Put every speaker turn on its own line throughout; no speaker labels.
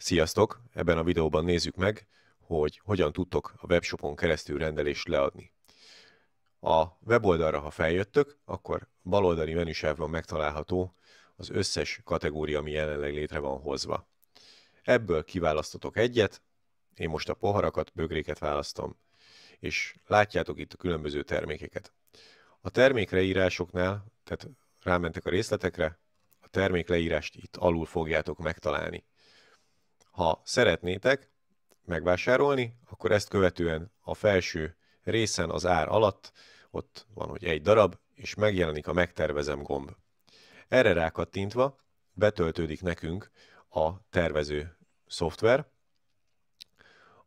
Sziasztok! Ebben a videóban nézzük meg, hogy hogyan tudtok a webshopon keresztül rendelést leadni. A weboldalra, ha feljöttök, akkor baloldali menüsávban megtalálható az összes kategória, ami jelenleg létre van hozva. Ebből kiválasztotok egyet, én most a poharakat, bögréket választom, és látjátok itt a különböző termékeket. A termékleírásoknál, tehát rámentek a részletekre, a termékleírást itt alul fogjátok megtalálni. Ha szeretnétek megvásárolni, akkor ezt követően a felső részen az ár alatt ott van, hogy egy darab, és megjelenik a megtervezem gomb. Erre rákattintva betöltődik nekünk a tervező szoftver,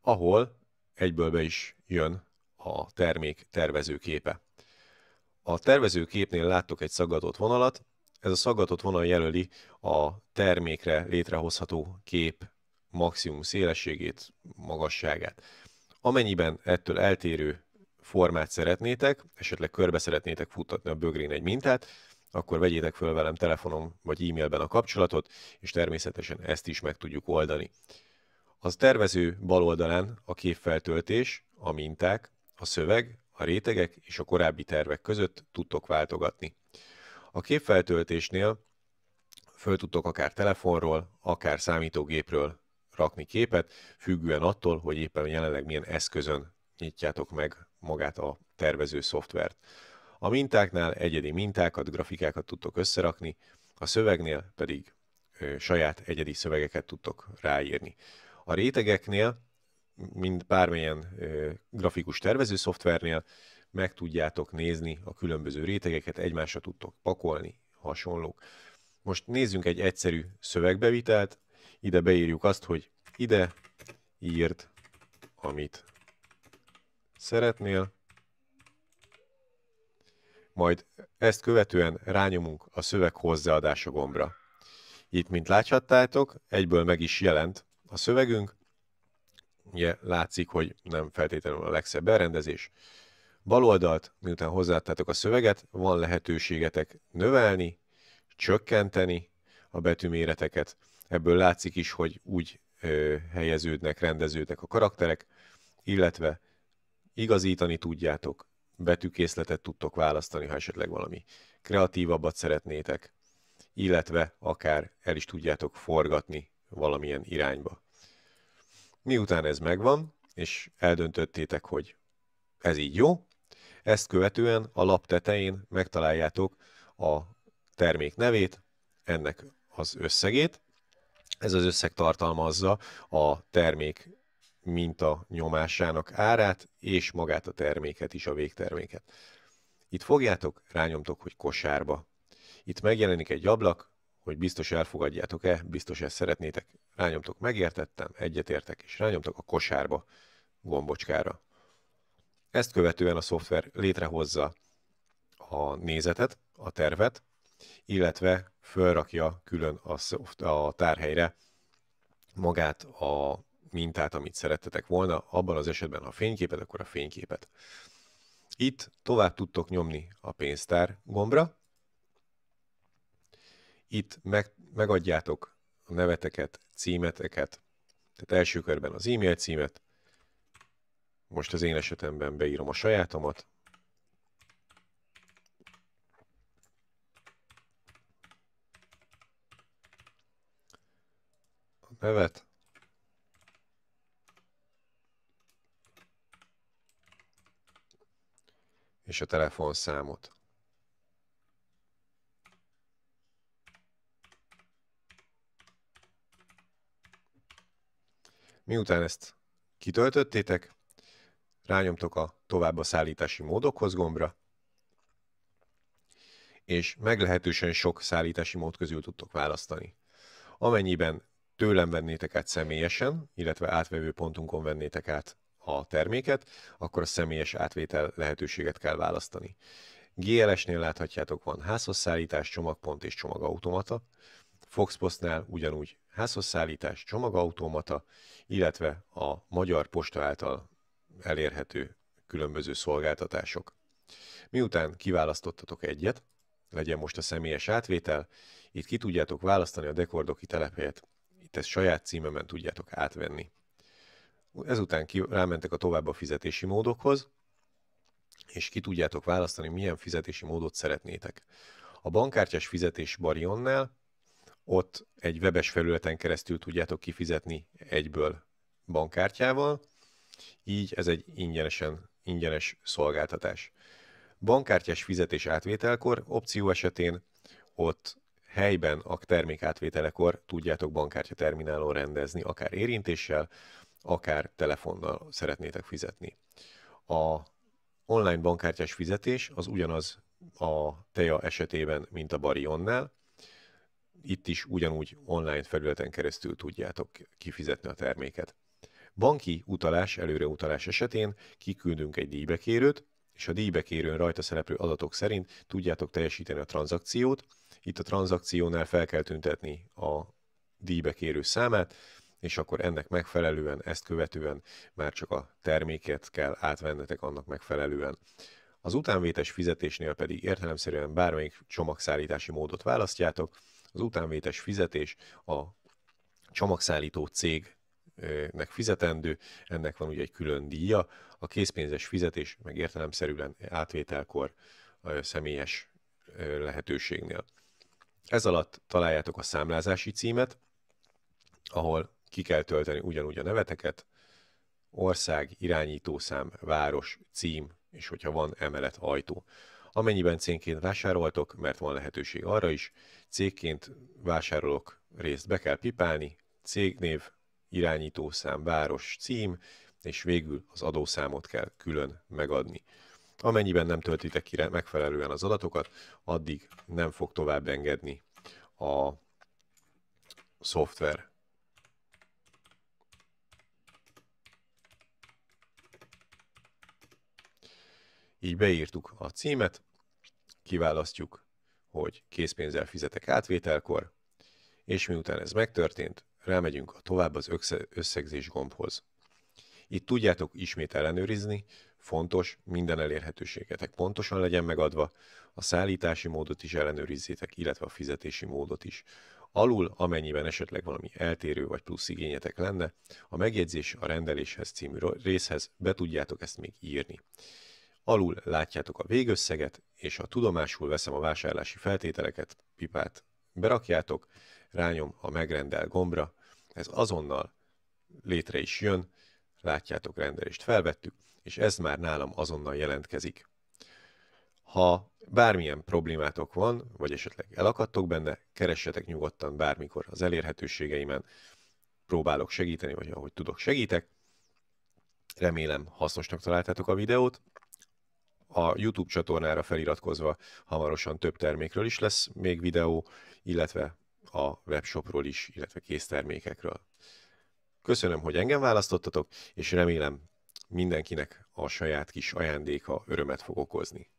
ahol egyből be is jön a termék tervezőképe. A tervezőképnél láttok egy szaggatott vonalat, ez a szaggatott vonal jelöli a termékre létrehozható kép maximum szélességét, magasságát. Amennyiben ettől eltérő formát szeretnétek, esetleg körbe szeretnétek futtatni a bögrén egy mintát, akkor vegyétek föl velem telefonon vagy e-mailben a kapcsolatot, és természetesen ezt is meg tudjuk oldani. Az tervező bal oldalán a képfeltöltés, a minták, a szöveg, a rétegek és a korábbi tervek között tudtok váltogatni. A képfeltöltésnél föl tudtok akár telefonról, akár számítógépről rakni képet, függően attól, hogy éppen jelenleg milyen eszközön nyitjátok meg magát a tervező szoftvert. A mintáknál egyedi mintákat, grafikákat tudtok összerakni, a szövegnél pedig saját egyedi szövegeket tudtok ráírni. A rétegeknél, mint bármilyen grafikus tervező szoftvernél, meg tudjátok nézni a különböző rétegeket, egymásra tudtok pakolni, hasonlók. Most nézzünk egy egyszerű szövegbevitelt, ide beírjuk azt, hogy ide írd, amit szeretnél, majd ezt követően rányomunk a szöveg hozzáadása gombra. Itt, mint láthattátok, egyből meg is jelent a szövegünk. Ugye látszik, hogy nem feltétlenül a legszebb berendezés. Bal oldalt, miután hozzáadtátok a szöveget, van lehetőségetek növelni, csökkenteni a betűméreteket. Ebből látszik is, hogy úgy helyeződnek, rendeződnek a karakterek, illetve igazítani tudjátok, betűkészletet tudtok választani, ha esetleg valami kreatívabbat szeretnétek, illetve akár el is tudjátok forgatni valamilyen irányba. Miután ez megvan, és eldöntöttétek, hogy ez így jó, ezt követően a lap tetején megtaláljátok a termék nevét, ennek az összegét. Ez az összeg tartalmazza a termék minta nyomásának árát, és magát a terméket is, a végterméket. Itt fogjátok, rányomtok, hogy kosárba. Itt megjelenik egy ablak, hogy biztos elfogadjátok-e, biztos ezt szeretnétek. Rányomtok megértettem, egyetértek, és rányomtok a kosárba gombocskára. Ezt követően a szoftver létrehozza a nézetet, a tervet, illetve fölrakja külön a tárhelyre magát a mintát, amit szerettetek volna, abban az esetben, ha fényképet, akkor a fényképet. Itt tovább tudtok nyomni a pénztár gombra, itt megadjátok a neveteket, címeteket, tehát első körben az e-mail címet, most az én esetemben beírom a sajátomat, a nevet, és a telefonszámot. Miután ezt kitöltöttétek, rányomtok a tovább a szállítási módokhoz gombra, és meglehetősen sok szállítási mód közül tudtok választani. Amennyiben tőlem vennétek át személyesen, illetve átvevő pontunkon vennétek át a terméket, akkor a személyes átvétel lehetőséget kell választani. GLS-nél láthatjátok, van házhozszállítás, csomagpont és csomagautomata. Foxpostnál ugyanúgy házhozszállítás, csomagautomata, illetve a Magyar Posta által elérhető különböző szolgáltatások. Miután kiválasztottatok egyet, legyen most a személyes átvétel, itt ki tudjátok választani a dekordoki telephelyet, Itt ezt saját címemen tudjátok átvenni. Ezután rámentek a tovább a fizetési módokhoz, és ki tudjátok választani, milyen fizetési módot szeretnétek. A bankkártyás fizetés Barionnál ott egy webes felületen keresztül tudjátok kifizetni egyből bankkártyával, így ez egy ingyenes szolgáltatás. Bankkártyás fizetés átvételkor opció esetén ott helyben a termék átvételekor tudjátok bankkártya terminálon rendezni, akár érintéssel, akár telefonnal szeretnétek fizetni. A online bankkártyás fizetés az ugyanaz a Teja esetében, mint a Barionnál. Itt is ugyanúgy online felületen keresztül tudjátok kifizetni a terméket. Banki utalás, előreutalás esetén kiküldünk egy díjbekérőt, és a díjbekérőn rajta szereplő adatok szerint tudjátok teljesíteni a tranzakciót. Itt a tranzakciónál fel kell tüntetni a díjbekérő számát, és akkor ennek megfelelően, ezt követően már csak a terméket kell átvennetek annak megfelelően. Az utánvétes fizetésnél pedig értelemszerűen bármelyik csomagszállítási módot választjátok. Az utánvétes fizetés a csomagszállító cégnek fizetendő, ennek van ugye egy külön díja, a készpénzes fizetés meg értelemszerűen átvételkor személyes lehetőségnél. Ez alatt találjátok a számlázási címet, ahol ki kell tölteni ugyanúgy a neveteket, ország, irányítószám, város, cím, és hogyha van emelet, ajtó. Amennyiben cégként vásároltok, mert van lehetőség arra is, cégként vásárolok részt be kell pipálni, cégnév, irányítószám, város, cím, és végül az adószámot kell külön megadni. Amennyiben nem töltitek ki megfelelően az adatokat, addig nem fog tovább engedni a szoftver. Így beírtuk a címet, kiválasztjuk, hogy készpénzzel fizetek átvételkor, és miután ez megtörtént, rámegyünk a tovább az összegzés gombhoz. Itt tudjátok ismét ellenőrizni, fontos, minden elérhetőségetek pontosan legyen megadva, a szállítási módot is ellenőrizzétek, illetve a fizetési módot is. Alul, amennyiben esetleg valami eltérő vagy plusz igényetek lenne, a megjegyzés a rendeléshez című részhez be tudjátok ezt még írni. Alul látjátok a végösszeget, és ha tudomásul veszem a vásárlási feltételeket, pipát berakjátok, rányom a megrendel gombra, ez azonnal létre is jön, látjátok, rendelést felvettük, és ez már nálam azonnal jelentkezik. Ha bármilyen problémátok van, vagy esetleg elakadtok benne, keressetek nyugodtan bármikor az elérhetőségeimen, próbálok segíteni, vagy ahogy tudok segítek. Remélem hasznosnak találtátok a videót. A YouTube csatornára feliratkozva hamarosan több termékről is lesz még videó, illetve a webshopról is, illetve késztermékekről. Köszönöm, hogy engem választottatok, és remélem mindenkinek a saját kis ajándéka örömet fog okozni.